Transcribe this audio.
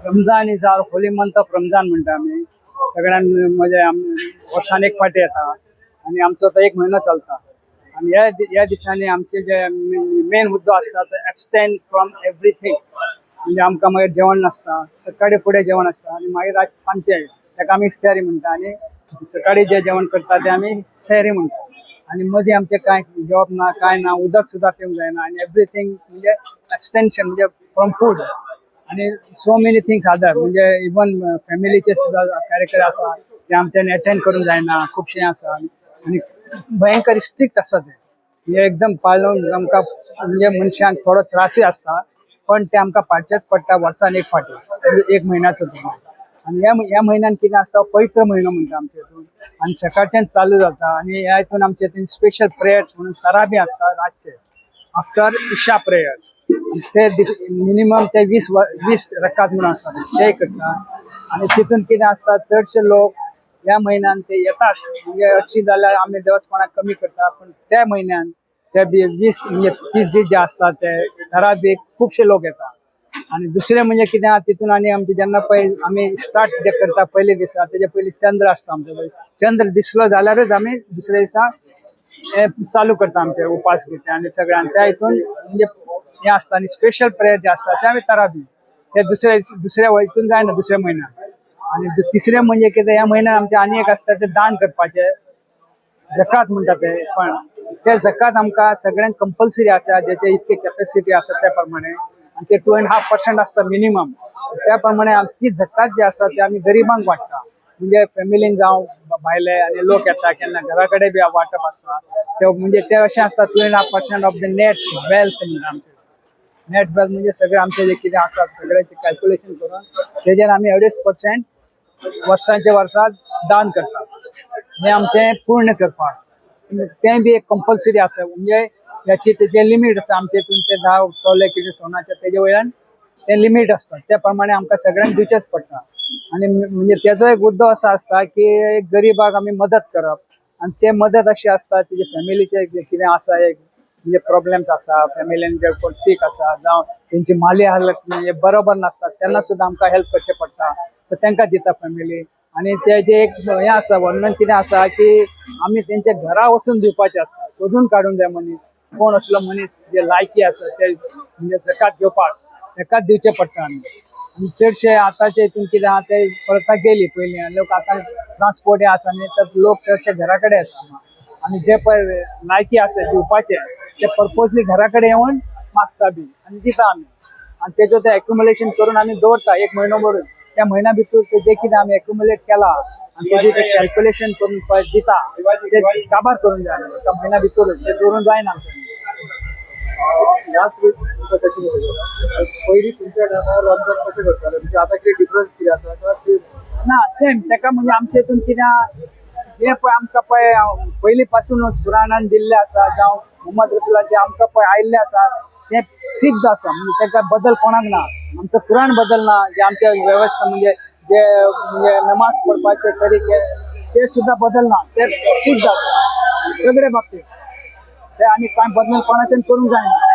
Ramzan is our holy month of Ramzan म्हणटा आम्ही सगळ्यांना म्हणजे वर्षान एक फाटी येता आणि आमचो तो एक महिना चलता आणि या दिसांनी आमचे जे मेन मुद्दो असता तो एक्सटेंड फ्रॉम एवरीथिंग म्हणजे आमकां मागीर जेवण नासता सकाळी फुडें जेवण आसता आणि मागीर सांजचे ताका आमी इफ्तारी म्हणटा आणि सकाळी जे जेवण करता ते आमी सहरी म्हणटा आणि मदीं आमचे कांय जेवप ना काय ना उदक सुद्धा पिवंक जायना आणि एवरीथिंग म्हणजे एक्सटेंशन म्हणजे फ्रॉम फूड आणि सो मेनी थिंग्स आदर म्हणजे इवन फॅमिलीचे सुद्धा कार्यक्रम आसा ते आमच्यानी अटेंड करूंक जायना खूबशें आसा आणि भयंकर स्ट्रिक्ट आसा ते म्हणजे एकदम पाळून आमकां म्हणजे मनशांक थोडो त्रासूय आसता पण ते आमकां पाळचेच पडटा वर्सान एक फाटी म्हणजे एक म्हयन्याचो तो आणि ह्या म्हयन्यान कितें आसता पवित्र म्हयनो म्हणटा आमच्या हितून आणि सकाळच्यान चालू जाता आणि ह्या हितून आमच्या हितून स्पेशल प्रेयर्स म्हणून तराबी आसता रातचे आफ्टर इशा प्रेयर ते मिनिमम ते 20 रकात म्हणून आसता ते करता आणि तितून कितें आसता चडशे लोक ह्या म्हयन्यान ते येतात म्हणजे अशी जाल्यार आमी देवस्थानाक कमी करता पण त्या म्हयन्यान ते 20 म्हणजे 30 दीस जे असतात ते तराबी खूबशे लोक येतात आणि दुसरे म्हणजे कितें आहा तितून आनी आमचे जेन्ना पळय आमी स्टार्ट जे करता पयले दिसा तेजे पयली चंद्र आसता आमचे चंद्र दिसलो जाल्यारच आमी दुसऱ्या दिसा चालू करता आमचे उपास घेता आणि सगळ्यां त्या हितून म्हणजे हे आसता आणि स्पेशल प्रेयर जे आसता ते आमी तराबी ते दुसऱ्या हितून जायना दुसऱ्या म्हयन्यान आणि तिसरे म्हणजे कितें ह्या म्हयन्यान आमचे आनी एक आसता ते दान करपाचे जकात म्हणटा ते जकात आमकां सगळ्यांक कंपल्सरी आसा जेचे इतके कॅपॅसिटी आसा त्या प्रमाणे आणि ते 2.5% आसता मिनिमम त्या प्रमाणे ती जकात जी आसा ती आमी गरिबांक वाटता म्हणजे फॅमिलीन जावं भायले आणि लोक येता केन्ना घरा कडेन बी वांटप आसता ते म्हणजे ते अशें आसता 2.5% ऑफ द नेट वेल्थ म्हणटा आमचे नेट वेल्थ म्हणजे सगळे आमचे जे कितें आसा सगळ्याचे कॅल्क्युलेशन करून तेजेर आमी 2.5% वर्सांच्या वर्साक दान करतात हे आमचे पूर्ण करपाक ते बी एक कंपल्सरी आसा म्हणजे याची तेजे लिमीट आसा आमचे हितून ते 10 तोले कितें सोन्याचे तेजे वयल्यान ते लिमीट आसता त्या प्रमाणे आमकां सगळ्यांक दिवचेच पडटा आणि म्हणजे तेजो एक उद्दो असो आसता की एक गरीबाक आमी मदत करप आणि ते मदत अशी आसता तेजे फॅमिलीचे कितें आसा एक म्हणजे प्रॉब्लेम्स आसा फॅमिलीन जे कोण सीक आसा जावं तेंची माली हालत म्हणजे बरोबर नासता तेन्ना सुद्दां आमकां हेल्प करचें पडटा तर तांकां दिता फॅमिली आणि तेजे एक हें आसा वर्णन कितें आसा की आमी तेंच्या घरा वचून दिवपाचें आसता सोदून काडूंक जाय मनीस कोण असलो मनीस जे लायकी आसा ते म्हणजे जकात घेवपाक ताकाच दिवचें पडटा आनी चडशे आतांचे हितून कितें आहा ते प्रथा गेली पयलीं लोक आतां ट्रान्सपोर्ट आसा न्ही तर लोक चडशे घरा कडेन येता आणि जे पळय लायकी आसा दिवपाचे ते पर्पजली घरा कडेन येवन मागता बी आनी दिता आमी आनी तेजो ते एक्युमुलेशन करून आमी दवरता एक म्हयनो भरून त्या म्हयन्या भितर जे कितें आमी एक्युमुलेट केला आणि तेजे ते कॅल्क्युलेशन करून पळय दिता ते काबार करून जाय एका म्हयन्या भितरूच ते दवरून जायना कशी पहिली तुमच्या टायमार रमजान कशें करताले म्हणजे आता कितें डिफरन्स कितें आसा ना सेम ताका म्हणजे आमच्या हितून कितें जे पळय आमकां पळय पयलीं पासूनच कुराणान दिल्लें आसा जावं मुहम्मद रसुलाचे आमकां पळय आयिल्लें आसा ते सिद्ध आसा म्हणजे ताका बदल कोणाक ना आमचो कुराण बदलना जे आमच्या वेवस्था म्हणजे जे म्हणजे नमाज पडपाचे तरीके ते सुद्धा बदलना ते सिद्ध आसा सगळे बाबतीत ते आनी कांय बदल कोणाच्यान करूंक जायना